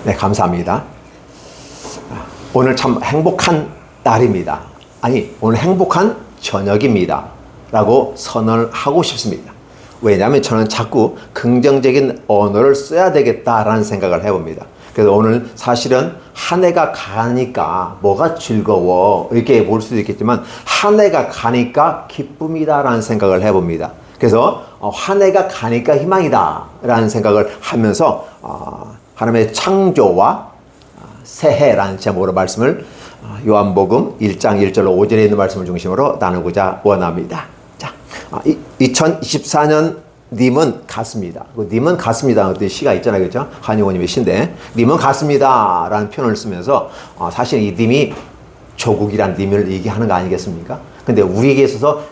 네, 감사합니다. 오늘 참 행복한 날입니다. 아니, 오늘 행복한 저녁입니다. 라고 선언을 하고 싶습니다. 왜냐하면 저는 자꾸 긍정적인 언어를 써야 되겠다라는 생각을 해봅니다. 그래서 오늘 사실은 한 해가 가니까 뭐가 즐거워 이렇게 볼 수도 있겠지만 한 해가 가니까 기쁨이다라는 생각을 해봅니다. 그래서 한 해가 가니까 희망이다라는 생각을 하면서 하나님의 창조와 새해라는 제목으로 말씀을 요한복음 1장 1절로 5절에 있는 말씀을 중심으로 나누고자 원합니다. 자, 2024년 님은 같습니다. 님은 같습니다. 어떤 시가 있잖아요. 그렇죠? 한용호님의 시인데 님은 같습니다 라는 표현을 쓰면서 사실 이 님이 조국이란 님을 얘기하는 거 아니겠습니까? 근데 우리에게 있어서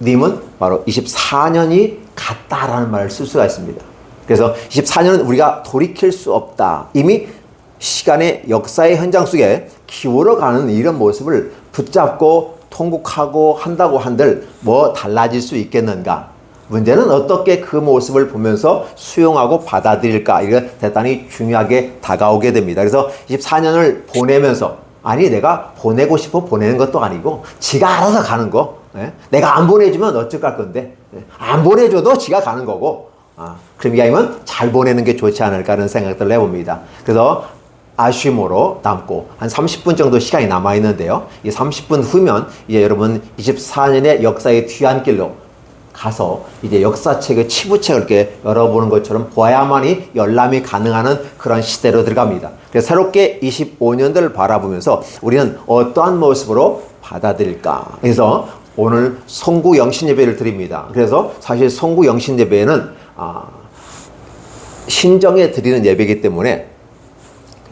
님은 바로 24년이 같다라는 말을 쓸 수가 있습니다. 그래서 24년은 우리가 돌이킬 수 없다. 이미 시간의 역사의 현장 속에 기울어가는 이런 모습을 붙잡고 통곡하고 한다고 한들 뭐 달라질 수 있겠는가? 문제는 어떻게 그 모습을 보면서 수용하고 받아들일까? 이게 대단히 중요하게 다가오게 됩니다. 그래서 24년을 보내면서 아니 내가 보내고 싶어 보내는 것도 아니고 지가 알아서 가는 거. 내가 안 보내주면 어쩔 건데 안 보내줘도 지가 가는 거고 그럼 이왕이면 잘 보내는 게 좋지 않을까 하는 생각들을 해봅니다. 그래서 아쉬움으로 남고 한 30분 정도 시간이 남아있는데요. 이 30분 후면 이제 여러분 24년의 역사의 뒤안길로 가서 이제 역사책의 치부책을 이렇게 열어보는 것처럼 보아야만이 열람이 가능한 그런 시대로 들어갑니다. 그래서 새롭게 25년들을 바라보면서 우리는 어떠한 모습으로 받아들일까? 그래서 오늘 송구 영신 예배를 드립니다. 그래서 사실 송구 영신 예배는 신정에 드리는 예배이기 때문에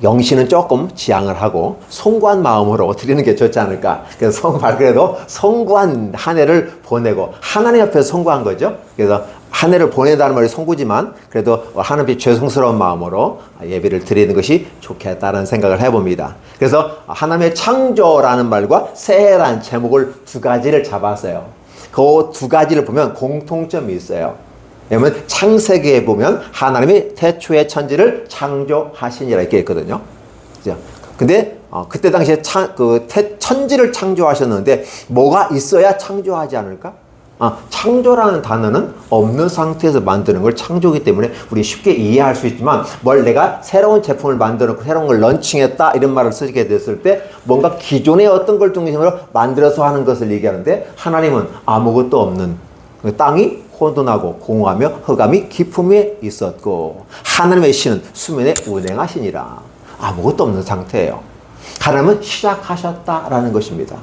영신은 조금 지양을 하고 송구한 마음으로 드리는 게 좋지 않을까. 그래서 그래도 송구한 한 해를 보내고 하나님 앞에서 송구한 거죠. 그래서 한 해를 보낸다는 말이 송구지만 그래도 하나님 앞에 죄송스러운 마음으로 예배를 드리는 것이 좋겠다는 생각을 해봅니다. 그래서 하나님의 창조라는 말과 새해라는 제목을 두 가지를 잡았어요. 그 두 가지를 보면 공통점이 있어요. 왜냐면 창세기에 보면 하나님이 태초의 천지를 창조하시니라 이렇게 했거든요. 그죠? 근데 그때 당시에 천지를 창조하셨는데 뭐가 있어야 창조하지 않을까? 창조라는 단어는 없는 상태에서 만드는 걸 창조이기 때문에 우리 쉽게 이해할 수 있지만 뭘 내가 새로운 제품을 만들어놓고 새로운 걸 런칭했다 이런 말을 쓰게 됐을 때 뭔가 기존의 어떤 걸 중심으로 만들어서 하는 것을 얘기하는데 하나님은 아무것도 없는 땅이 혼돈하고 공허하며 흑암이 깊음에 있었고 하나님의 신은 수면에 운행하시니라. 아무것도 없는 상태예요. 하나님은 시작하셨다라는 것입니다.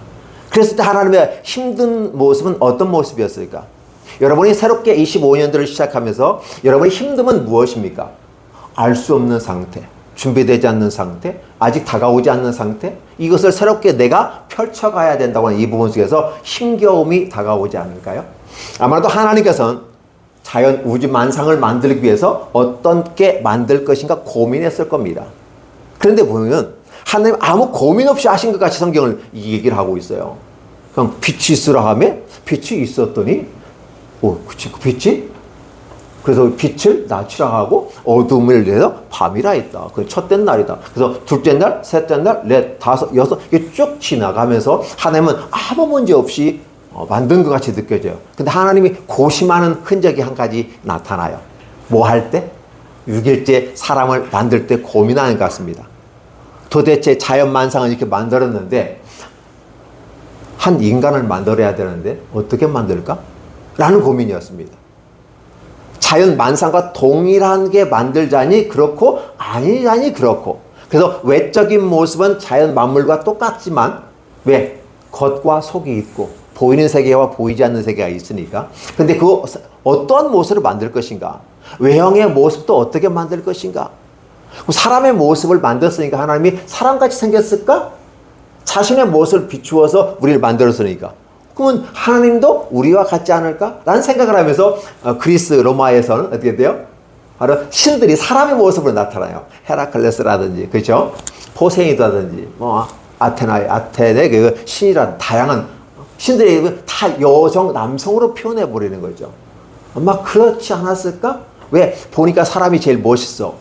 그랬을 때 하나님의 힘든 모습은 어떤 모습이었을까? 여러분이 새롭게 25년들을 시작하면서 여러분의 힘듦은 무엇입니까? 알 수 없는 상태, 준비되지 않는 상태, 아직 다가오지 않는 상태, 이것을 새롭게 내가 펼쳐가야 된다고 하는 이 부분 속에서 힘겨움이 다가오지 않을까요? 아마도 하나님께서는 자연 우주 만상을 만들기 위해서 어떻게 만들 것인가 고민했을 겁니다. 그런데 보면 하나님 아무 고민 없이 하신 것 같이 성경을 이 얘기를 하고 있어요. 그냥 빛이 있으라 하며 빛이 있었더니 그치 그 빛이 그래서 빛을 낮추라 하고 어둠을 내서 밤이라 했다. 그 첫째 날이다. 그래서 둘째 날, 셋째 날, 넷, 다섯, 여섯 이게 쭉 지나가면서 하나님은 아무 문제 없이 만든 것 같이 느껴져요. 근데 하나님이 고심하는 흔적이 한 가지 나타나요. 뭐 할 때? 6일째 사람을 만들 때 고민하는 것 같습니다. 도대체 자연만상을 이렇게 만들었는데 한 인간을 만들어야 되는데 어떻게 만들까? 라는 고민이었습니다. 자연만상과 동일한 게 만들자니 그렇고 아니자니 그렇고 그래서 외적인 모습은 자연 만물과 똑같지만 왜? 겉과 속이 있고 보이는 세계와 보이지 않는 세계가 있으니까. 근데 그 어떠한 모습을 만들 것인가? 외형의 모습도 어떻게 만들 것인가? 사람의 모습을 만들었으니까 하나님이 사람같이 생겼을까? 자신의 모습을 비추어서 우리를 만들었으니까. 그러면 하나님도 우리와 같지 않을까? 라는 생각을 하면서 그리스 로마에서는 어떻게 돼요? 바로 신들이 사람의 모습으로 나타나요. 헤라클레스라든지 그렇죠? 포세이돈이라든지 아테네의 그 신이라는 다양한 신들이 다 여성, 남성으로 표현해버리는 거죠. 아마 그렇지 않았을까? 왜? 보니까 사람이 제일 멋있어.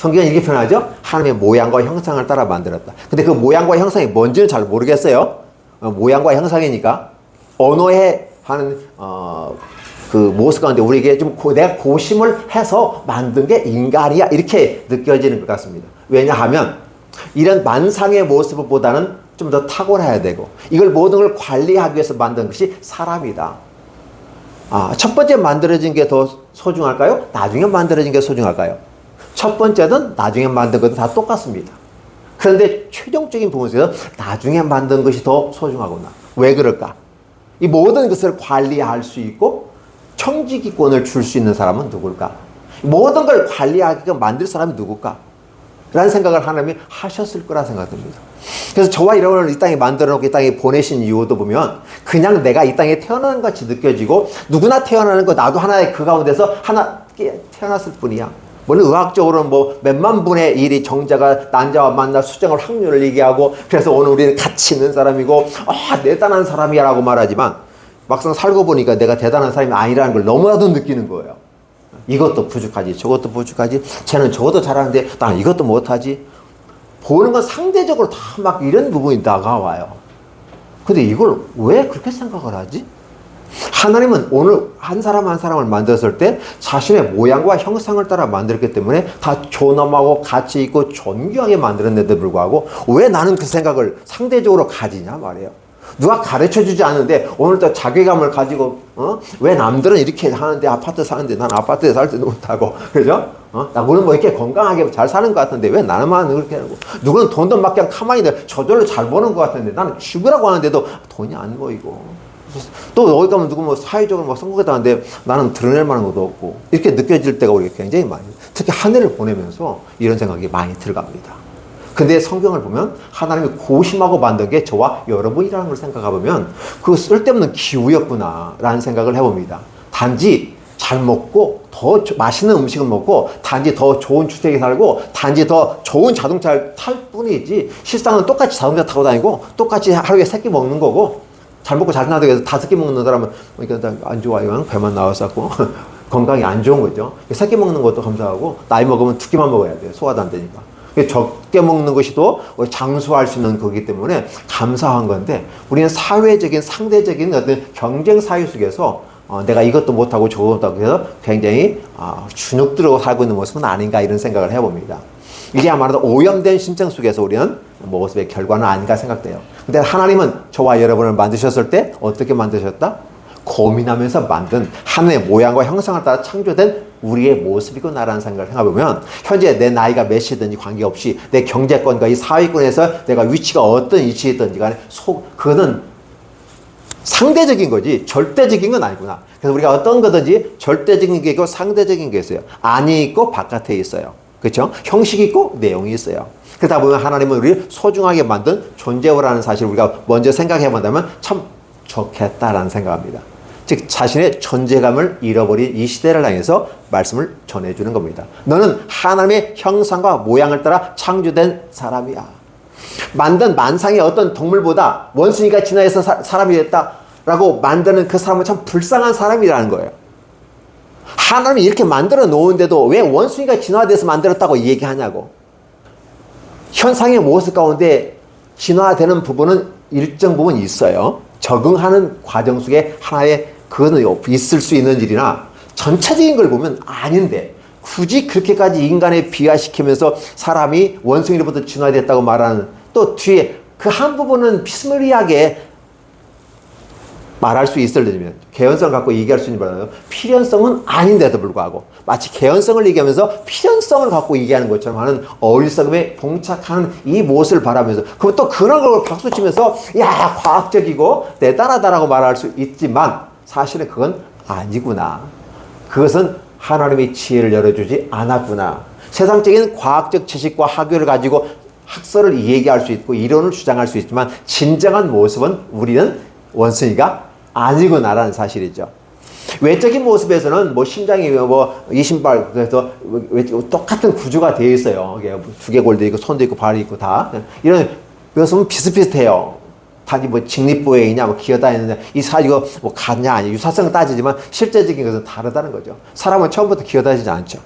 성경은 이렇게 표현하죠. 하나님의 모양과 형상을 따라 만들었다. 근데 그 모양과 형상이 뭔지는 잘 모르겠어요. 모양과 형상이니까 언어에 하는 그 모습 가운데 우리에게 좀 내가 고심을 해서 만든 게 인간이야 이렇게 느껴지는 것 같습니다. 왜냐하면 이런 만상의 모습보다는 좀 더 탁월해야 되고 이걸 모든 걸 관리하기 위해서 만든 것이 사람이다. 첫 번째 만들어진 게 더 소중할까요? 나중에 만들어진 게 소중할까요? 첫 번째든 나중에 만든 것도 다 똑같습니다. 그런데 최종적인 부분에서 나중에 만든 것이 더 소중하구나. 왜 그럴까? 이 모든 것을 관리할 수 있고 청지기권을 줄 수 있는 사람은 누굴까? 모든 걸 관리하게끔 만들 사람이 누굴까? 라는 생각을 하나님이 하셨을 거라 생각됩니다. 그래서 저와 여러분을 이 땅에 만들어 놓고 이 땅에 보내신 이유도 보면 그냥 내가 이 땅에 태어나는 것 같이 느껴지고 누구나 태어나는 거 나도 하나의 그 가운데서 하나 태어났을 뿐이야. 물론 의학적으로는 뭐 몇만 분의 1이 정자가 난자와 만날 수정을 확률을 얘기하고 그래서 오늘 우리는 가치 있는 사람이고 대단한 사람이야 라고 말하지만 막상 살고 보니까 내가 대단한 사람이 아니라는 걸 너무나도 느끼는 거예요. 이것도 부족하지 저것도 부족하지 쟤는 저것도 잘하는데 나는 이것도 못하지. 보는 건 상대적으로 다 막 이런 부분이 다가와요. 근데 이걸 왜 그렇게 생각을 하지? 하나님은 오늘 한 사람 한 사람을 만들었을 때 자신의 모양과 형상을 따라 만들었기 때문에 다 존엄하고 가치 있고 존귀하게 만들었는데도 불구하고 왜 나는 그 생각을 상대적으로 가지냐 말이에요. 누가 가르쳐주지 않는데 오늘도 자괴감을 가지고 왜 남들은 이렇게 하는데 아파트 사는데 난 아파트에 살 때도 못하고 그죠? 나는 뭐 이렇게 건강하게 잘 사는 것 같은데 왜 나만 그렇게 하고 누구는 돈도 막 그냥 가만히 저절로 잘 버는 것 같은데 나는 죽으라고 하는데도 돈이 안 보이고 또 어디 가면 누구 뭐 사회적으로 막 성공했다는데 나는 드러낼 만한 것도 없고 이렇게 느껴질 때가 우리가 굉장히 많이 특히 한 해를 보내면서 이런 생각이 많이 들어갑니다. 근데 성경을 보면 하나님이 고심하고 만든 게 저와 여러분이라는 걸 생각해보면 그 쓸데없는 기우였구나 라는 생각을 해봅니다. 단지 잘 먹고 더 맛있는 음식을 먹고 단지 더 좋은 주택에 살고 단지 더 좋은 자동차를 탈 뿐이지 실상은 똑같이 자동차 타고 다니고 똑같이 하루에 3끼 먹는 거고 잘 먹고 잘 나도 해서 5끼 먹는 사람은 그러니까 안 좋아요. 배만 나왔었고 건강이 안 좋은 거죠. 3끼 먹는 것도 감사하고 나이 먹으면 2끼만 먹어야 돼요. 소화도 안 되니까. 적게 먹는 것이 또 장수할 수 있는 거기 때문에 감사한 건데 우리는 사회적인 상대적인 어떤 경쟁 사회 속에서 내가 이것도 못하고 저것도 못하고 해서 굉장히 주눅들어 살고 있는 모습은 아닌가 이런 생각을 해봅니다. 이게 아마도 오염된 심정 속에서 우리는 모습의 결과는 아닌가 생각돼요. 근데 하나님은 저와 여러분을 만드셨을 때 어떻게 만드셨다? 고민하면서 만든 하나님의 모양과 형상을 따라 창조된 우리의 모습이구나라는 생각을 해보면 현재 내 나이가 몇이든지 관계없이 내 경제권과 이 사회권에서 내가 위치가 어떤 위치에 있든지 간에 그거는 상대적인 거지 절대적인 건 아니구나. 그래서 우리가 어떤 거든지 절대적인 게 있고 상대적인 게 있어요. 안이 있고 바깥에 있어요. 그렇죠? 형식이 있고 내용이 있어요. 그러다 보면 하나님은 우리를 소중하게 만든 존재라는 사실을 우리가 먼저 생각해 본다면 참 좋겠다라는 생각합니다. 즉 자신의 존재감을 잃어버린 이 시대를 향해서 말씀을 전해주는 겁니다. 너는 하나님의 형상과 모양을 따라 창조된 사람이야. 만든 만상의 어떤 동물보다 원숭이가 진화해서 사람이 됐다라고 만드는 그 사람은 참 불쌍한 사람이라는 거예요. 하나님이 이렇게 만들어 놓은데도 왜 원숭이가 진화돼서 만들었다고 얘기하냐고. 현상의 모습 가운데 진화되는 부분은 일정 부분 있어요. 적응하는 과정 속에 하나의 그거는 있을 수 있는 일이나 전체적인 걸 보면 아닌데 굳이 그렇게까지 인간에 비하시키면서 사람이 원숭이로부터 진화됐다고 말하는 또 뒤에 그 한 부분은 비스무리하게 말할 수 있으려면 개연성을 갖고 얘기할 수 있는 바라요. 필연성은 아닌데도 불구하고 마치 개연성을 얘기하면서 필연성을 갖고 얘기하는 것처럼 하는 어리석음에 봉착하는 이 모습을 바라면서 그럼 또 그런 걸 박수치면서 야 과학적이고 대단하다라고 말할 수 있지만 사실은 그건 아니구나. 그것은 하나님의 지혜를 열어주지 않았구나. 세상적인 과학적 지식과 학교를 가지고 학설을 얘기할 수 있고 이론을 주장할 수 있지만 진정한 모습은 우리는 원숭이가 아니구나라는 사실이죠. 외적인 모습에서는 뭐 심장이 뭐 이신발 그래서 똑같은 구조가 되어 있어요. 두개골도 있고 손도 있고 발이 있고 다 이런 모습은 비슷비슷해요. 단지 뭐 직립보에 있냐 뭐 기어다니는데 이 사이가 뭐 같냐 아니 유사성을 따지지만 실제적인 것은 다르다는 거죠. 사람은 처음부터 기어다니지 않죠.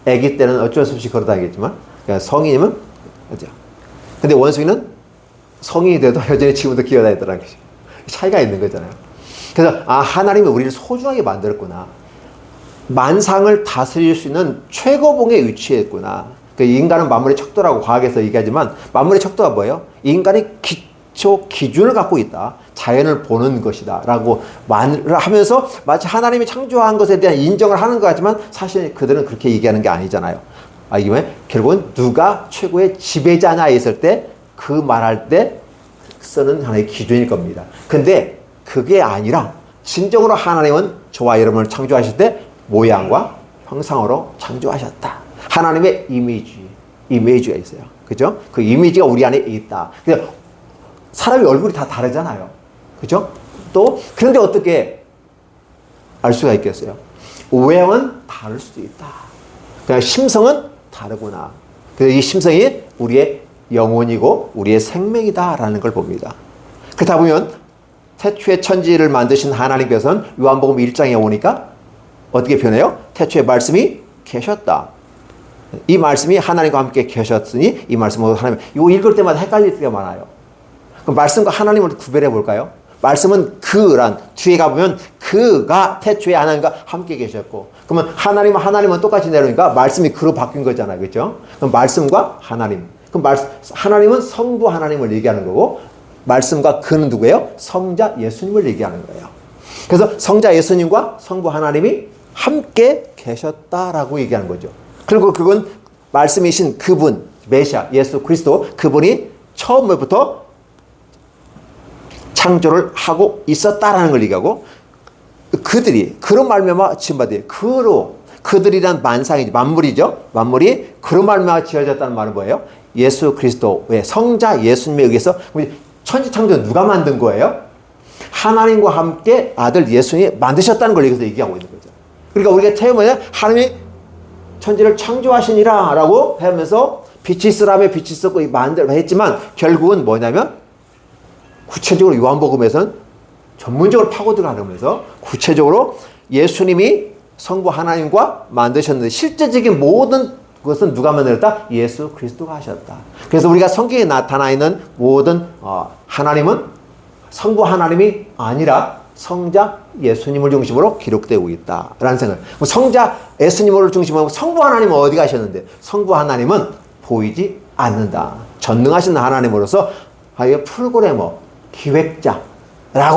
아기 때는 어쩔 수 없이 걸어다니겠지만 그러니까 성인이면 그죠? 근데 원숭이는 성인이 돼도 여전히 지금도 기어다니더라는 거죠. 차이가 있는 거잖아요. 그래서 하나님이 우리를 소중하게 만들었구나. 만상을 다스릴 수 있는 최고봉에 위치했구나. 그 인간은 만물의 척도라고 과학에서 얘기하지만 만물의 척도가 뭐예요? 인간이 기준을 갖고 있다. 자연을 보는 것이다. 라고 말을 하면서 마치 하나님이 창조한 것에 대한 인정을 하는 것 같지만 사실 그들은 그렇게 얘기하는 게 아니잖아요. 이게 결국은 누가 최고의 지배자냐 했을 때 그 말할 때 쓰는 하나의 기준일 겁니다. 근데 그게 아니라 진정으로 하나님은 저와 여러분을 창조하실 때 모양과 형상으로 창조하셨다. 하나님의 이미지가 있어요. 그죠? 그 이미지가 우리 안에 있다. 그래서 사람의 얼굴이 다 다르잖아요. 그죠? 또 그런데 어떻게 알 수가 있겠어요? 외형은 다를 수도 있다. 그러니까 심성은 다르구나. 그래서 이 심성이 우리의 영혼이고 우리의 생명이다라는 걸 봅니다. 그렇다 보면 태초에 천지를 만드신 하나님께서는 요한복음 1장에 오니까 어떻게 표현해요? 태초에 말씀이 계셨다. 이 말씀이 하나님과 함께 계셨으니 이 말씀으로 하나님. 이거 읽을 때마다 헷갈릴 때가 많아요. 그럼 말씀과 하나님을 구별해 볼까요? 말씀은 그란 뒤에 가보면 그가 태초에 하나님과 함께 계셨고 그러면 하나님은 똑같이 내려오니까 말씀이 그로 바뀐 거잖아요. 그렇죠? 그럼 말씀과 하나님. 그럼 하나님은 성부 하나님을 얘기하는 거고 말씀과 그는 누구예요? 성자 예수님을 얘기하는 거예요. 그래서 성자 예수님과 성부 하나님이 함께 계셨다라고 얘기하는 거죠. 그리고 그건 말씀이신 그분 메시아 예수 그리스도 그분이 처음부터 창조를 하고 있었다라는 걸 얘기하고 그들이 그런 말미암아 지음받으리 그들이란 만상이죠. 만물이죠. 만물이 그런 말미암아 지어졌다는 말은 뭐예요? 예수 그리스도의 성자 예수님에 의해서 천지창조는 누가 만든 거예요? 하나님과 함께 아들 예수님이 만드셨다는 걸 여기서 얘기하고 있는 거죠. 그러니까 우리가 태어나면 하나님이 천지를 창조하시니라 라고 하면서 빛이 있으라며 빛이 있었고 만들어 했지만 결국은 뭐냐면 구체적으로 요한복음에서는 전문적으로 파고 들어가면서 구체적으로 예수님이 성부 하나님과 만드셨는데 실제적인 모든 그것은 누가 만들었다? 예수 그리스도가 하셨다. 그래서 우리가 성경에 나타나 있는 모든 하나님은 성부 하나님이 아니라 성자 예수님을 중심으로 기록되고 있다라는 생각. 성자 예수님을 중심으로 성부 하나님은 어디 가셨는데? 성부 하나님은 보이지 않는다. 전능하신 하나님으로서 프로그래머, 기획자라고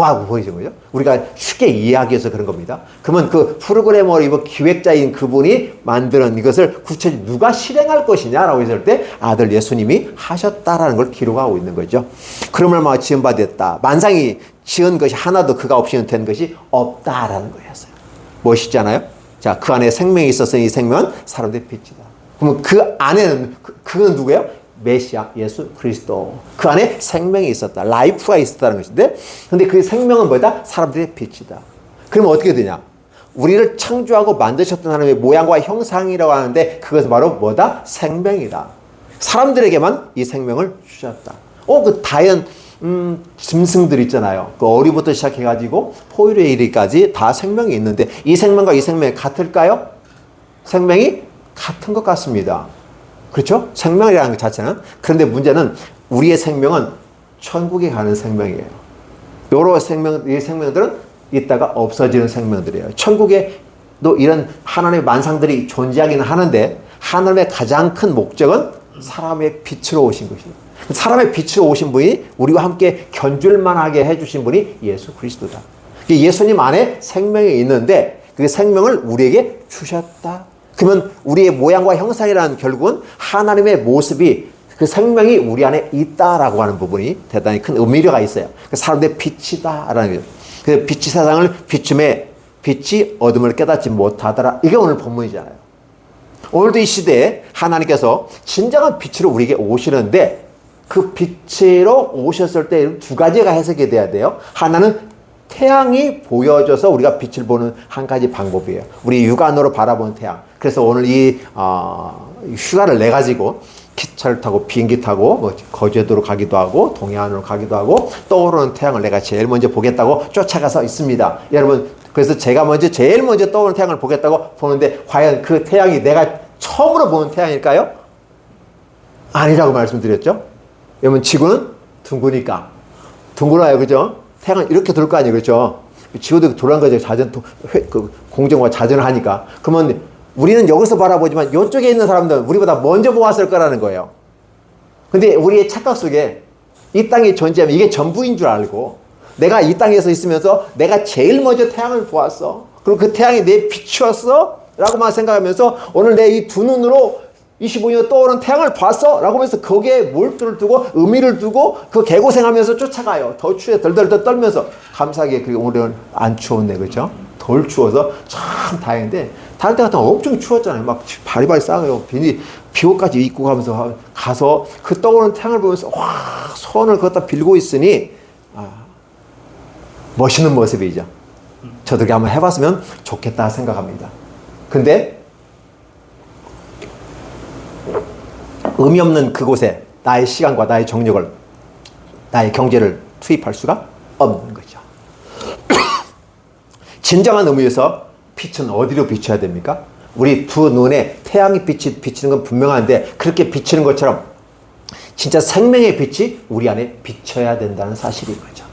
하고 보이죠, 그죠? 우리가 쉽게 이해하기 위해서 그런 겁니다. 그러면 그 프로그래머이고 기획자인 그분이 만드는 이것을 구체적으로 누가 실행할 것이냐라고 했을 때 아들 예수님이 하셨다라는 걸 기록하고 있는 거죠. 그러면 막 지음받았다. 만상이 지은 것이 하나도 그가 없이는 된 것이 없다라는 거였어요. 멋있잖아요? 자, 그 안에 생명이 있었으니 이 생명은 사람들의 빛이다. 그러면 그 안에는 그는 누구예요? 메시아 예수 그리스도. 그 안에 생명이 있었다. 라이프가 있었다는 것인데 근데 그 생명은 뭐다? 사람들의 빛이다. 그러면 어떻게 되냐? 우리를 창조하고 만드셨던 하나님의 모양과 형상이라고 하는데 그것은 바로 뭐다? 생명이다. 사람들에게만 이 생명을 주셨다. 그 다연 짐승들 있잖아요. 그 어리부터 시작해가지고 포유류에 이르기까지 다 생명이 있는데 이 생명과 이 생명이 같을까요? 생명이 같은 것 같습니다. 그렇죠? 생명이라는 것 자체는. 그런데 문제는 우리의 생명은 천국에 가는 생명이에요. 여러 이 생명들은 있다가 없어지는 생명들이에요. 천국에도 이런 하나님의 만상들이 존재하기는 하는데 하나님의 가장 큰 목적은 사람의 빛으로 오신 것이에요. 사람의 빛으로 오신 분이 우리와 함께 견줄만하게 해주신 분이 예수 그리스도다. 예수님 안에 생명이 있는데 그 생명을 우리에게 주셨다. 그러면 우리의 모양과 형상이라는 결국은 하나님의 모습이 그 생명이 우리 안에 있다라고 하는 부분이 대단히 큰 의미가 있어요. 사람들의 빛이다라는 거예요. 그 빛이 세상을 비춤에 빛이 어둠을 깨닫지 못하더라. 이게 오늘 본문이잖아요. 오늘도 이 시대에 하나님께서 진정한 빛으로 우리에게 오시는데 그 빛으로 오셨을 때 두 가지가 해석이 돼야 돼요. 하나는 태양이 보여줘서 우리가 빛을 보는 한 가지 방법이에요. 우리 육안으로 바라보는 태양. 그래서 오늘 이 휴가를 내 가지고 기차를 타고 비행기 타고 거제도로 가기도 하고 동해안으로 가기도 하고 떠오르는 태양을 내가 제일 먼저 보겠다고 쫓아가서 있습니다. 여러분, 그래서 제가 제일 먼저 떠오르는 태양을 보겠다고 보는데 과연 그 태양이 내가 처음으로 보는 태양일까요? 아니라고 말씀드렸죠. 왜냐면 지구는 둥그니까. 둥그러요, 그죠? 태양은 이렇게 돌 거 아니에요, 그죠? 지구도 돌아간 거죠. 공정과 자전을 하니까. 그러면 우리는 여기서 바라보지만 이쪽에 있는 사람들은 우리보다 먼저 보았을 거라는 거예요. 근데 우리의 착각 속에 이 땅에 존재하면 이게 전부인 줄 알고 내가 이 땅에서 있으면서 내가 제일 먼저 태양을 보았어. 그리고 그 태양이 내 빛이었어? 라고만 생각하면서 오늘 내 이 두 눈으로 25년 떠오른 태양을 봤어? 라고 하면서 거기에 몰두를 두고 의미를 두고 그 개고생하면서 쫓아가요. 더 추워 덜덜덜 떨면서 감사하게 그게 오늘은 안 추웠네, 그죠? 덜 추워서 참 다행인데 다른 때 같으면 엄청 추웠잖아요. 막 바리바리 싸요. 비옷까지 입고 가서 그 떠오르는 태양을 보면서 와, 손을 걷다 빌고 있으니 멋있는 모습이죠. 저도 그렇게 한번 해봤으면 좋겠다 생각합니다. 근데 의미 없는 그곳에 나의 시간과 나의 정력을, 나의 경제를 투입할 수가 없는 거죠. 진정한 의미에서 빛은 어디로 비춰야 됩니까? 우리 두 눈에 태양이 비치는 건 분명한데 그렇게 비치는 것처럼 진짜 생명의 빛이 우리 안에 비쳐야 된다는 사실인 거죠.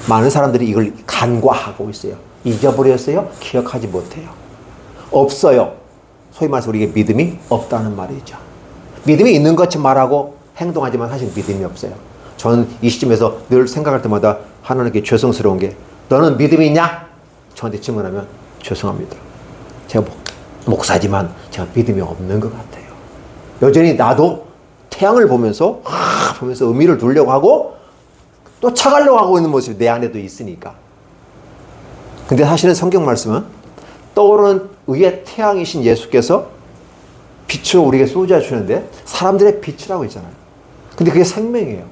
많은 사람들이 이걸 간과하고 있어요. 잊어버렸어요? 기억하지 못해요. 없어요. 소위 말해서 우리에게 믿음이 없다는 말이죠. 믿음이 있는 것처럼 말하고 행동하지만 사실 믿음이 없어요. 저는 이 시점에서 늘 생각할 때마다 하나님께 죄송스러운 게 너는 믿음이 있냐? 저한테 질문하면 죄송합니다. 제가 목사지만 제가 믿음이 없는 것 같아요. 여전히 나도 태양을 보면서 의미를 두려고 하고 또 차가려고 하고 있는 모습이 내 안에도 있으니까. 근데 사실은 성경 말씀은 떠오르는 의의 태양이신 예수께서 빛을 우리에게 쏟아주는데 사람들의 빛이라고 했잖아요. 근데 그게 생명이에요.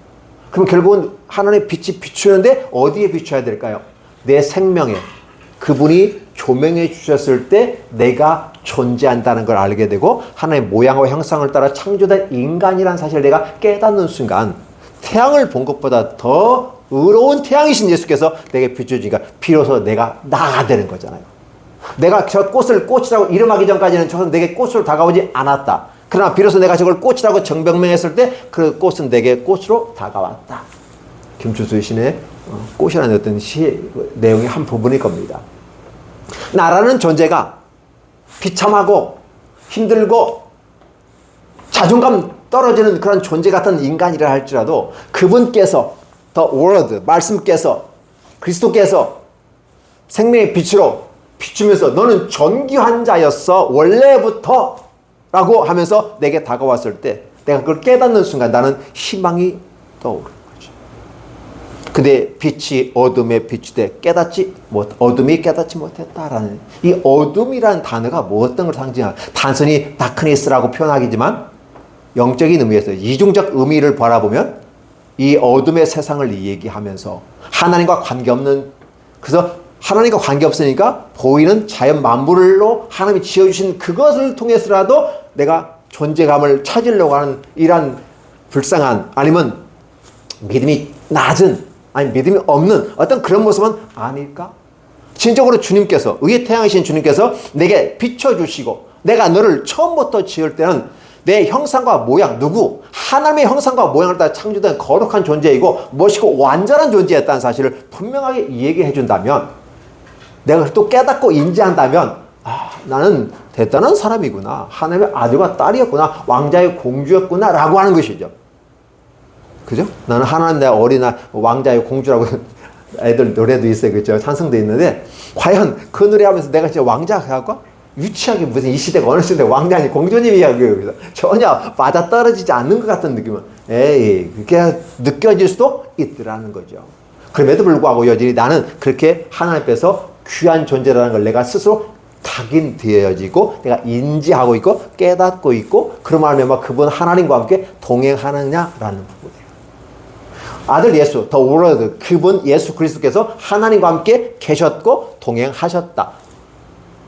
그럼 결국은 하나님의 빛이 비추는데 어디에 비춰야 될까요? 내 생명에. 그분이 조명해 주셨을 때 내가 존재한다는 걸 알게 되고 하나님의 모양과 형상을 따라 창조된 인간이라는 사실을 내가 깨닫는 순간 태양을 본 것보다 더 의로운 태양이신 예수께서 내게 비춰주니까 비로소 내가 나가 되는 거잖아요. 내가 저 꽃을 꽃이라고 이름하기 전까지는 저는 내게 꽃으로 다가오지 않았다. 그러나 비로소 내가 저걸 꽃이라고 정병명했을 때 그 꽃은 내게 꽃으로 다가왔다. 김춘수 시인의 꽃이라는 어떤 시 내용의 한 부분일 겁니다. 나라는 존재가 비참하고 힘들고 자존감 떨어지는 그런 존재 같은 인간이라 할지라도 그분께서 The Word, 말씀께서 그리스도께서 생명의 빛으로 비추면서 너는 존귀한 자였어 원래부터 라고 하면서 내게 다가왔을 때 내가 그걸 깨닫는 순간 나는 희망이 떠오르는 거죠. 근데 빛이 어둠에 비추되 어둠이 깨닫지 못했다라는 이 어둠이라는 단어가 뭐 어떤 걸 상징하냐 단순히 다크니스라고 표현하기지만 영적인 의미에서 이중적 의미를 바라보면 이 어둠의 세상을 얘기하면서 하나님과 관계없는 그래서 하나님과 관계없으니까 보이는 자연 만물로 하나님이 지어주신 그것을 통해서라도 내가 존재감을 찾으려고 하는 이러한 불쌍한 아니면 믿음이 낮은 아니 믿음이 없는 어떤 그런 모습은 아닐까? 진정으로 주님께서 의의 태양이신 주님께서 내게 비춰주시고 내가 너를 처음부터 지을 때는 내 형상과 모양 누구? 하나님의 형상과 모양을 따라 창조된 거룩한 존재이고 멋있고 완전한 존재였다는 사실을 분명하게 얘기해 준다면 내가 또 깨닫고 인지한다면 나는 대단한 사람이구나. 하나님의 아들과 딸이었구나. 왕자의 공주였구나 라고 하는 것이죠. 그죠? 나는 하나님 내 어린아 왕자의 공주라고 애들 노래도 있어요. 그죠? 찬송도 있는데 과연 그 노래 하면서 내가 진짜 왕자 할까? 유치하게 무슨 이 시대가 어느 시대 왕자니 공주님이 이야기해요. 전혀 맞아떨어지지 않는 것 같은 느낌은 그렇게 느껴질 수도 있더라는 거죠. 그럼에도 불구하고 여전히 나는 그렇게 하나님 앞에서 귀한 존재라는 걸 내가 스스로 각인되어지고 내가 인지하고 있고 깨닫고 있고 그런 말하면 그분 하나님과 함께 동행하느냐라는 부분이에요. 아들 예수, 더 워드, 그분 예수 그리스도께서 하나님과 함께 계셨고 동행하셨다.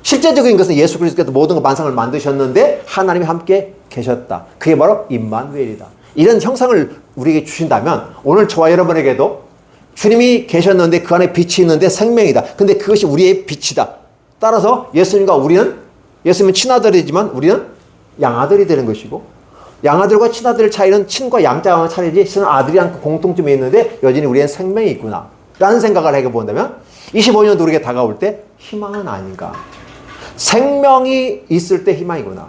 실제적인 것은 예수 그리스도께서 모든 것 만상을 만드셨는데 하나님이 함께 계셨다. 그게 바로 임마누엘이다. 이런 형상을 우리에게 주신다면 오늘 저와 여러분에게도 주님이 계셨는데 그 안에 빛이 있는데 생명이다. 근데 그것이 우리의 빛이다. 따라서 예수님과 우리는 예수님은 친아들이지만 우리는 양아들이 되는 것이고, 양아들과 친아들의 차이는 친과 양자와의 차이지 실은 아들이랑 공통점이 있는데 여전히 우리는 생명이 있구나 라는 생각을 해본다면 25년도 우리에게 다가올 때 희망은 아닌가. 생명이 있을 때 희망이구나.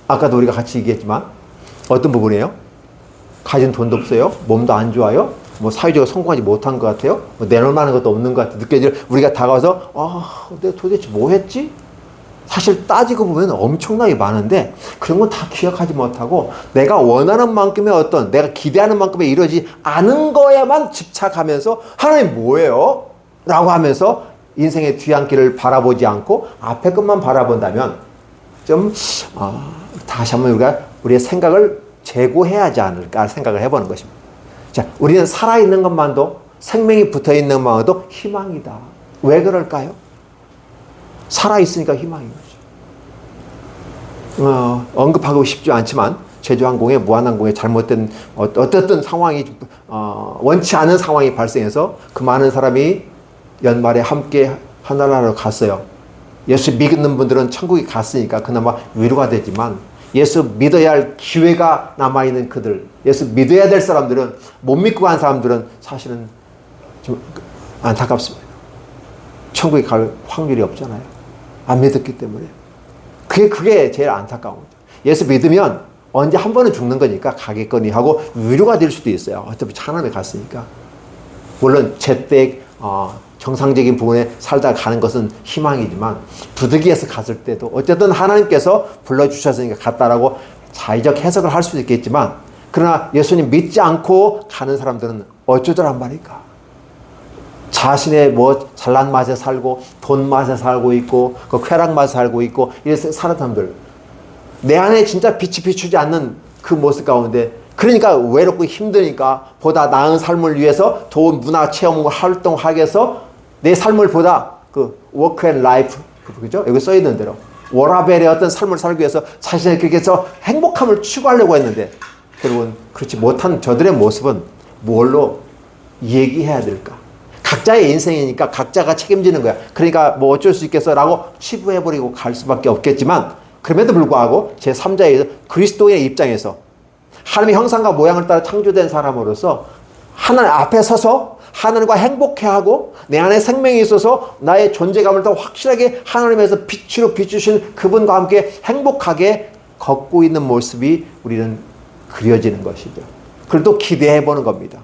아까도 우리가 같이 얘기했지만 어떤 부분이에요? 가진 돈도 없어요. 몸도 안 좋아요. 뭐 사회적으로 성공하지 못한 것 같아요. 뭐 내놓을 만한 것도 없는 것 같아요. 느껴질 우리가 다가와서 내가 도대체 뭐 했지? 사실 따지고 보면 엄청나게 많은데 그런 건 다 기억하지 못하고 내가 원하는 만큼의 어떤 내가 기대하는 만큼의 이루어지지 않은 거에만 집착하면서 하나님 뭐예요? 라고 하면서 인생의 뒤안길을 바라보지 않고 앞에 것만 바라본다면 좀 다시 한번 우리의 생각을 재고해야 하지 않을까 생각을 해보는 것입니다. 자, 우리는 살아있는 것만도 생명이 붙어있는 것만도 희망이다. 왜 그럴까요? 살아있으니까 희망인 거죠. 언급하고 싶지 않지만 제주항공의 무한항공의 잘못된 어떤 상황이 원치 않은 상황이 발생해서 그 많은 사람이 연말에 함께 하늘나라로 갔어요. 예수 믿는 분들은 천국에 갔으니까 그나마 위로가 되지만 예수 믿어야 할 기회가 남아있는 그들, 예수 믿어야 될 사람들은 못 믿고 간 사람들은 사실은 좀 안타깝습니다. 천국에 갈 확률이 없잖아요. 안 믿었기 때문에. 그게 제일 안타까운 거죠. 예수 믿으면 언제 한 번은 죽는 거니까 가겠거니 하고 위로가 될 수도 있어요. 어차피 하나님에 갔으니까. 물론 제때 정상적인 부분에 살다 가는 것은 희망이지만 부득이해서 갔을 때도 어쨌든 하나님께서 불러주셨으니까 갔다라고 자의적 해석을 할 수도 있겠지만 그러나 예수님 믿지 않고 가는 사람들은 어쩌더란 말일까? 자신의 뭐 잘난 맛에 살고 돈 맛에 살고 있고 그 쾌락 맛에 살고 있고 이래서 사는 사람들 내 안에 진짜 빛이 비추지 않는 그 모습 가운데 그러니까 외롭고 힘드니까 보다 나은 삶을 위해서 좋은 문화 체험과 활동하기 위해서 내 삶을 보다 그 work and life 그죠? 여기 써 있는 대로 워라벨의 어떤 삶을 살기 위해서 자신의 그렇게 해서 행복함을 추구하려고 했는데 결국은 그렇지 못한 저들의 모습은 뭘로 얘기해야 될까? 각자의 인생이니까 각자가 책임지는 거야. 그러니까 뭐 어쩔 수 있겠어라고 치부해버리고 갈 수밖에 없겠지만 그럼에도 불구하고 제3자의 그리스도의 입장에서 하나님의 형상과 모양을 따라 창조된 사람으로서 하나님 앞에 서서 하나님과 행복해하고 내 안에 생명이 있어서 나의 존재감을 더 확실하게 하나님에서 빛으로 비추신 그분과 함께 행복하게 걷고 있는 모습이 우리는 그려지는 것이죠. 그걸 또 기대해보는 겁니다.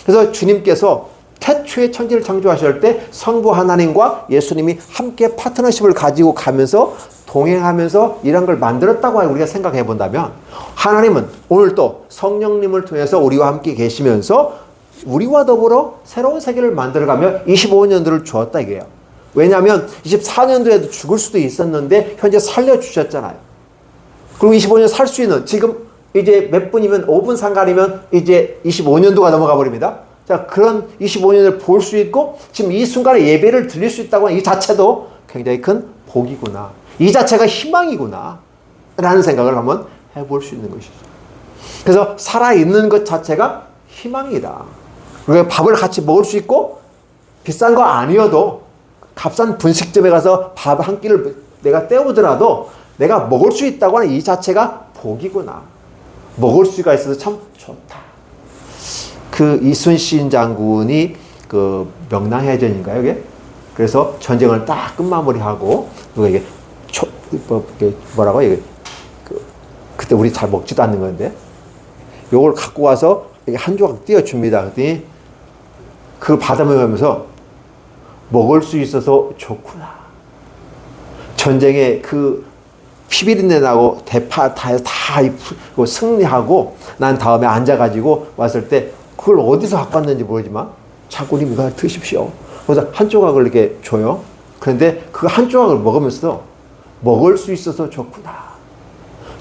그래서 주님께서 태초에 천지를 창조하실 때 성부 하나님과 예수님이 함께 파트너십을 가지고 가면서 동행하면서 이런 걸 만들었다고 우리가 생각해 본다면 하나님은 오늘 또 성령님을 통해서 우리와 함께 계시면서 우리와 더불어 새로운 세계를 만들어가며 25년도를 주었다 이게요. 왜냐하면 24년도에도 죽을 수도 있었는데 현재 살려주셨잖아요. 그리고 25년 살 수 있는 지금 이제 몇 분이면 5분 상관이면 이제 25년도가 넘어가 버립니다. 자, 그런 25년을 볼 수 있고 지금 이 순간에 예배를 드릴 수 있다고 하는 이 자체도 굉장히 큰 복이구나. 이 자체가 희망이구나 라는 생각을 한번 해볼 수 있는 것이죠. 그래서 살아있는 것 자체가 희망이다. 우리가 밥을 같이 먹을 수 있고 비싼 거 아니어도 값싼 분식점에 가서 밥 한 끼를 내가 때우더라도 내가 먹을 수 있다고 하는 이 자체가 복이구나. 먹을 수가 있어서 참 좋다. 그 이순신 장군이 그 명랑해전인가요, 이게? 그래서 전쟁을 딱 끝마무리하고 누가 이게 뭐라고 이게 그때 우리 잘 먹지도 않는 건데 요걸 갖고 와서 한 조각 띄워줍니다. 그랬더니 그걸 받아 먹으면서 먹을 수 있어서 좋구나. 전쟁에 그 피비린내 나고 대파 다 승리하고 난 다음에 앉아가지고 왔을 때 그걸 어디서 갖고 왔는지 모르지만 장군님 이거 드십시오. 그래서 한 조각을 이렇게 줘요. 그런데 그 한 조각을 먹으면서 먹을 수 있어서 좋구나.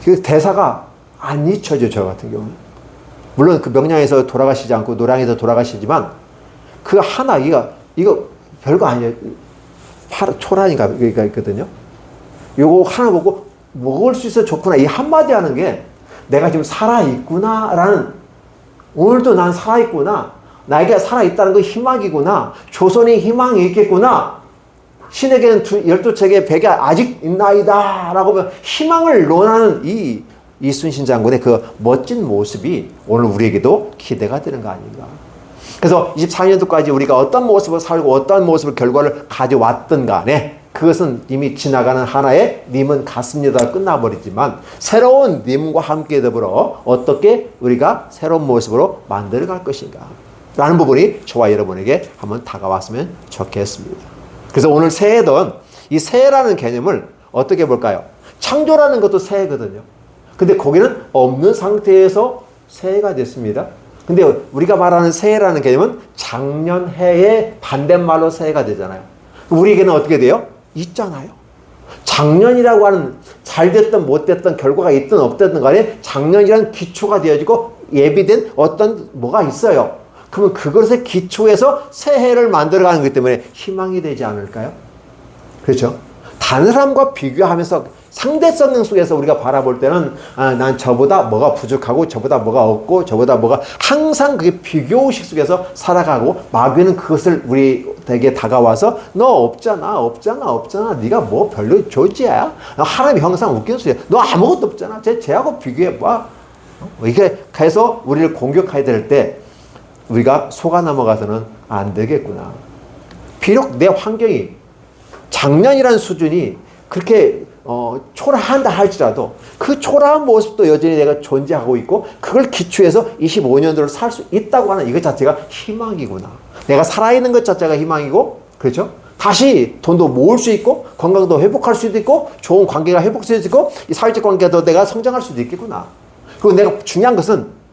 그 대사가 안 잊혀져, 저 같은 경우는. 물론 그 명량에서 돌아가시지 않고 노량에서 돌아가시지만 그 하나, 이거 별거 아니에요. 초란인가 있거든요. 요거 하나 보고 먹을 수 있어서 좋구나. 이 한마디 하는 게 내가 지금 살아있구나 라는, 오늘도 난 살아있구나. 나에게 살아있다는 건 희망이구나. 조선의 희망이 있겠구나. 신에게는 12척의 백이 아직 있나이다 라고 하면 희망을 논하는 이 이순신 장군의 그 멋진 모습이 오늘 우리에게도 기대가 되는 거 아닌가. 그래서 24년도까지 우리가 어떤 모습을 살고 어떤 모습을 결과를 가져왔든 간에 그것은 이미 지나가는 하나의 님은 같습니다 끝나버리지만 새로운 님과 함께 더불어 어떻게 우리가 새로운 모습으로 만들어갈 것인가 라는 부분이 저와 여러분에게 한번 다가왔으면 좋겠습니다. 그래서 오늘 새해든 이 새해라는 개념을 어떻게 볼까요? 창조라는 것도 새해거든요. 근데 거기는 없는 상태에서 새해가 됐습니다. 근데 우리가 말하는 새해라는 개념은 작년 해의 반대말로 새해가 되잖아요. 우리에게는 어떻게 돼요? 있잖아요. 작년이라고 하는 잘 됐든 못 됐든 결과가 있든 없든 간에 작년이라는 기초가 되어지고 예비된 어떤 뭐가 있어요. 그러면 그것의 기초에서 새해를 만들어가는 것 때문에 희망이 되지 않을까요? 그렇죠? 다른 사람과 비교하면서 상대성 속에서 우리가 바라볼 때는 난 저보다 뭐가 부족하고 저보다 뭐가 없고 저보다 뭐가 항상 그게 비교의식 속에서 살아가고 마귀는 그것을 우리에게 다가와서 너 없잖아 네가 뭐 별로 존재야 하나님이 항상 웃기는 소리야 너 아무것도 없잖아 쟤하고 비교해봐 이게 해서 우리를 공격해야 될 때 우리가 속아 넘어가서는 안 되겠구나. 비록 내 환경이 작년이라는 수준이 그렇게 초라한다 할지라도 그 초라한 모습도 여전히 내가 존재하고 있고 그걸 기초해서 25년도를 살 수 있다고 하는 이것 자체가 희망이구나. 내가 살아있는 것 자체가 희망이고 그렇죠? 다시 돈도 모을 수 있고 건강도 회복할 수도 있고 좋은 관계가 회복될 수 있고 이 사회적 관계도 내가 성장할 수도 있겠구나. 그리고 내가 중요한 것은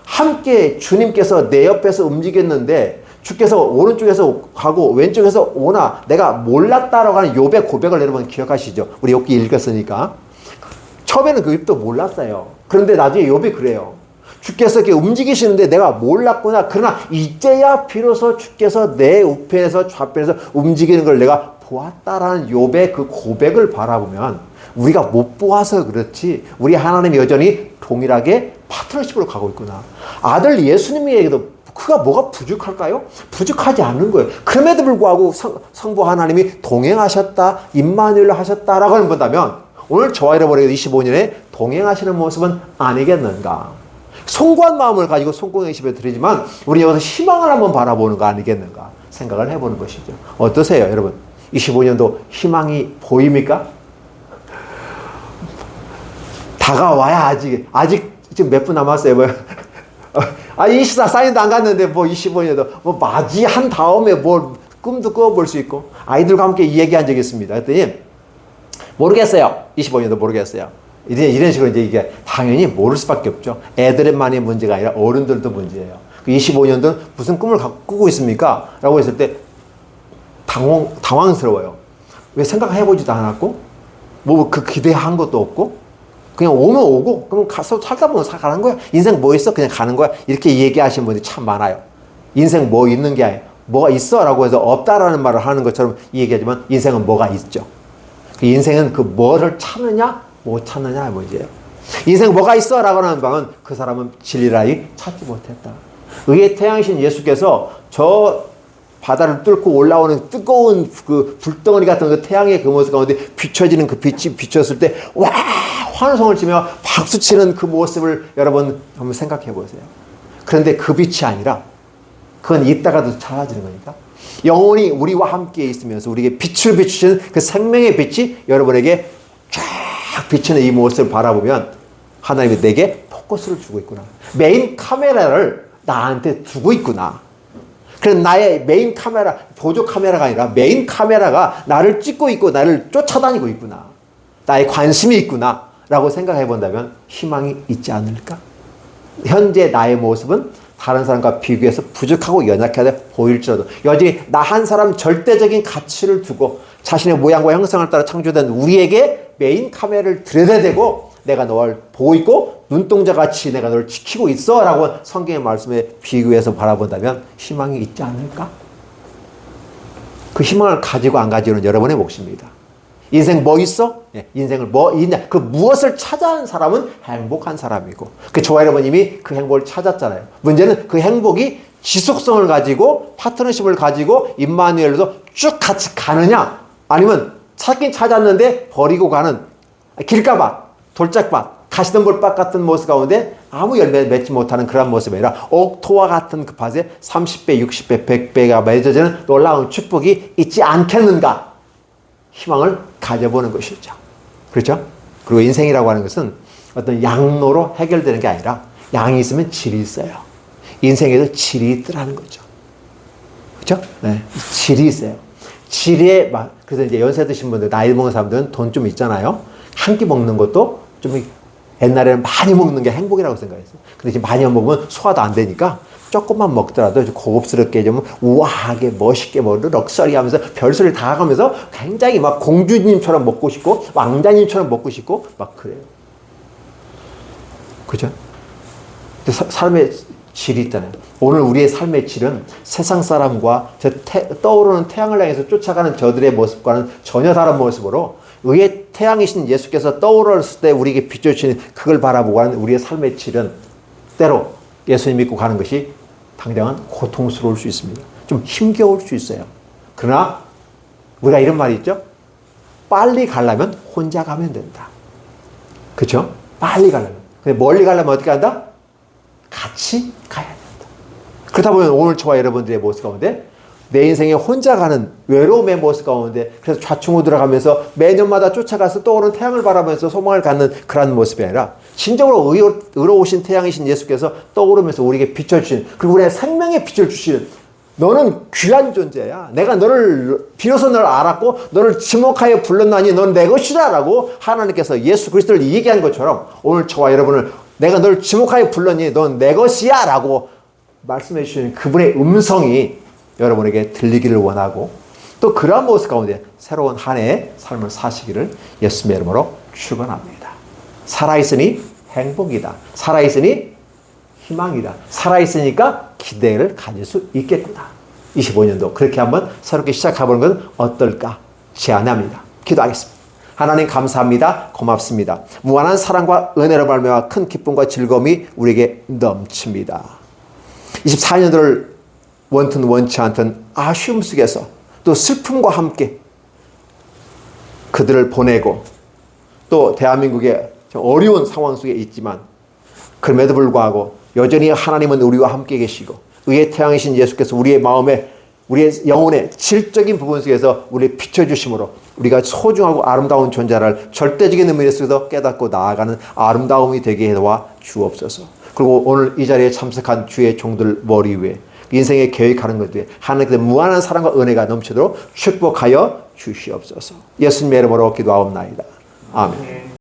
함께 주님께서 내 옆에서 움직였는데 주께서 오른쪽에서 가고 왼쪽에서 오나 내가 몰랐다라고 하는 욥의 고백을 여러분 기억하시죠? 우리 욥기 읽었으니까. 처음에는 그 욥도 몰랐어요. 그런데 나중에 욥이 그래요. 주께서 이렇게 움직이시는데 내가 몰랐구나. 그러나 이제야 비로소 주께서 내 우편에서 좌편에서 움직이는 걸 내가 보았다라는 욥의 그 고백을 바라보면 우리가 못 보아서 그렇지 우리 하나님 여전히 동일하게 파트너십으로 가고 있구나. 아들 예수님에게도 그가 뭐가 부족할까요? 부족하지 않는 거예요. 그럼에도 불구하고 성부 하나님이 동행하셨다, 임마누엘 하셨다라고 본다면 오늘 저와 여러분에게 25년에 동행하시는 모습은 아니겠는가? 송구한 마음을 가지고 송구의 예배를 드리지만 우리 여기서 희망을 한번 바라보는 거 아니겠는가 생각을 해보는 것이죠. 어떠세요, 여러분? 25년도 희망이 보입니까? 다가와야 아직 지금 몇 분 남았어요. 24사인도 안 갔는데 뭐 25년도 뭐 맞이한 다음에 뭐 꿈도 꾸어볼 수 있고 아이들과 함께 이 얘기한 적이 있습니다. 그랬더니 모르겠어요. 25년도 모르겠어요. 이런 식으로 이제 이게 당연히 모를 수밖에 없죠. 애들만의 문제가 아니라 어른들도 문제예요. 25년도는 무슨 꿈을 꾸고 있습니까? 라고 했을 때 당황스러워요. 왜 생각해보지도 않았고 뭐 그 기대한 것도 없고 그냥 오면 오고 그럼 가서 살다 보면 가는 거야. 인생 뭐 있어? 그냥 가는 거야. 이렇게 얘기하시는 분들이 참 많아요. 인생 뭐 있는 게 아니에요. 뭐가 있어? 라고 해서 없다라는 말을 하는 것처럼 얘기하지만 인생은 뭐가 있죠. 그 인생은 그 뭐를 찾느냐 못 찾느냐의 문제예요. 인생 뭐가 있어? 라고 하는 방은 그 사람은 진리라이 찾지 못했다. 의의 태양이신 예수께서 저 바다를 뚫고 올라오는 뜨거운 그 불덩어리 같은 그 태양의 그 모습 가운데 비춰지는 그 빛이 비쳤을 때 와 환호성을 치며 박수치는 그 모습을 여러분 한번 생각해 보세요. 그런데 그 빛이 아니라 그건 이따가도 사라지는 거니까 영원히 우리와 함께 있으면서 우리에게 빛을 비추시는 그 생명의 빛이 여러분에게 쫙 비치는 이 모습을 바라보면 하나님이 내게 포커스를 주고 있구나. 메인 카메라를 나한테 두고 있구나. 그럼 나의 메인 카메라, 보조 카메라가 아니라 메인 카메라가 나를 찍고 있고 나를 쫓아다니고 있구나. 나의 관심이 있구나. 라고 생각해 본다면 희망이 있지 않을까? 현재 나의 모습은 다른 사람과 비교해서 부족하고 연약하게 보일지라도 여전히 나 한 사람 절대적인 가치를 두고 자신의 모양과 형상을 따라 창조된 우리에게 메인 카메라를 들여야 되고 내가 널 보고 있고 눈동자같이 내가 널 지키고 있어 라고 성경의 말씀에 비교해서 바라본다면 희망이 있지 않을까? 그 희망을 가지고 안 가지고는 여러분의 몫입니다. 인생 뭐 있어? 인생을 뭐 있냐? 그 무엇을 찾아낸 사람은 행복한 사람이고 그 저와 여러분님이 그 행복을 찾았잖아요. 문제는 그 행복이 지속성을 가지고 파트너십을 가지고 임마누엘로서 쭉 같이 가느냐 아니면 찾긴 찾았는데 버리고 가는 길가밭, 돌짝밭, 가시덤불밭 같은 모습 가운데 아무 열매 맺지 못하는 그런 모습이 아니라 옥토와 같은 그 밭에 30배, 60배, 100배가 맺어지는 놀라운 축복이 있지 않겠는가? 희망을 가져보는 것이죠. 그렇죠? 그리고 인생이라고 하는 것은 어떤 양로로 해결되는 게 아니라 양이 있으면 질이 있어요. 인생에도 질이 있더라는 거죠. 그렇죠? 네. 질이 있어요. 질에 그래서 이제 연세 드신 분들, 나이 먹은 사람들은 돈 좀 있잖아요. 한 끼 먹는 것도 좀 옛날에는 많이 먹는 게 행복이라고 생각했어요. 근데 지금 많이 먹으면 소화도 안 되니까 조금만 먹더라도 고급스럽게 좀 우아하게 멋있게 럭셔리 하면서 별소리 다 하면서 굉장히 막 공주님처럼 먹고 싶고 왕자님처럼 먹고 싶고 막 그래요. 그죠? 삶의 질이 있잖아요. 오늘 우리의 삶의 질은 세상 사람과 떠오르는 태양을 향해서 쫓아가는 저들의 모습과는 전혀 다른 모습으로 의의 태양이신 예수께서 떠오르실 때 우리에게 비춰주시는 그걸 바라보고 하는 우리의 삶의 질은 때로 예수님 믿고 가는 것이 당장은 고통스러울 수 있습니다. 좀 힘겨울 수 있어요. 그러나 우리가 이런 말이 있죠. 빨리 가려면 혼자 가면 된다. 그렇죠? 빨리 가려면. 근데 멀리 가려면 어떻게 한다? 같이 가야 된다. 그렇다 보면 오늘 저와 여러분들의 모습 가운데 내 인생에 혼자 가는 외로움의 모습 가운데 그래서 좌충우 들어가면서 매년마다 쫓아가서 떠오르는 태양을 바라보면서 소망을 갖는 그런 모습이 아니라 진정으로 의로우신 태양이신 예수께서 떠오르면서 우리에게 비춰주신 그리고 우리의 생명의 빛을 주시는 너는 귀한 존재야. 내가 비로소 너를 알았고 너를 지목하여 불렀나니 너는 내 것이다 라고 하나님께서 예수 그리스도를 얘기한 것처럼 오늘 저와 여러분을 내가 너를 지목하여 불렀니 넌 내 것이야 라고 말씀해 주시는 그분의 음성이 여러분에게 들리기를 원하고 또 그러한 모습 가운데 새로운 한 해의 삶을 사시기를 예수님의 이름으로 축원합니다. 살아있으니 행복이다. 살아있으니 희망이다. 살아있으니까 기대를 가질 수 있겠구나. 25년도 그렇게 한번 새롭게 시작해보는 건 어떨까 제안합니다. 기도하겠습니다. 하나님 감사합니다. 고맙습니다. 무한한 사랑과 은혜로 말미암아 큰 기쁨과 즐거움이 우리에게 넘칩니다. 24년도를 원튼 원치 않던 아쉬움 속에서 또 슬픔과 함께 그들을 보내고 또 대한민국의 어려운 상황 속에 있지만 그럼에도 불구하고 여전히 하나님은 우리와 함께 계시고 의의 태양이신 예수께서 우리의 마음에 우리의 영혼의 질적인 부분 속에서 우리를 비춰주심으로 우리가 소중하고 아름다운 존재를 절대적인 의미 속에서 깨닫고 나아가는 아름다움이 되게 해와 주옵소서. 그리고 오늘 이 자리에 참석한 주의 종들 머리 위에 인생의 계획하는 것 위에 하나님께서 무한한 사랑과 은혜가 넘치도록 축복하여 주시옵소서. 예수님의 이름으로 기도하옵나이다. 아멘.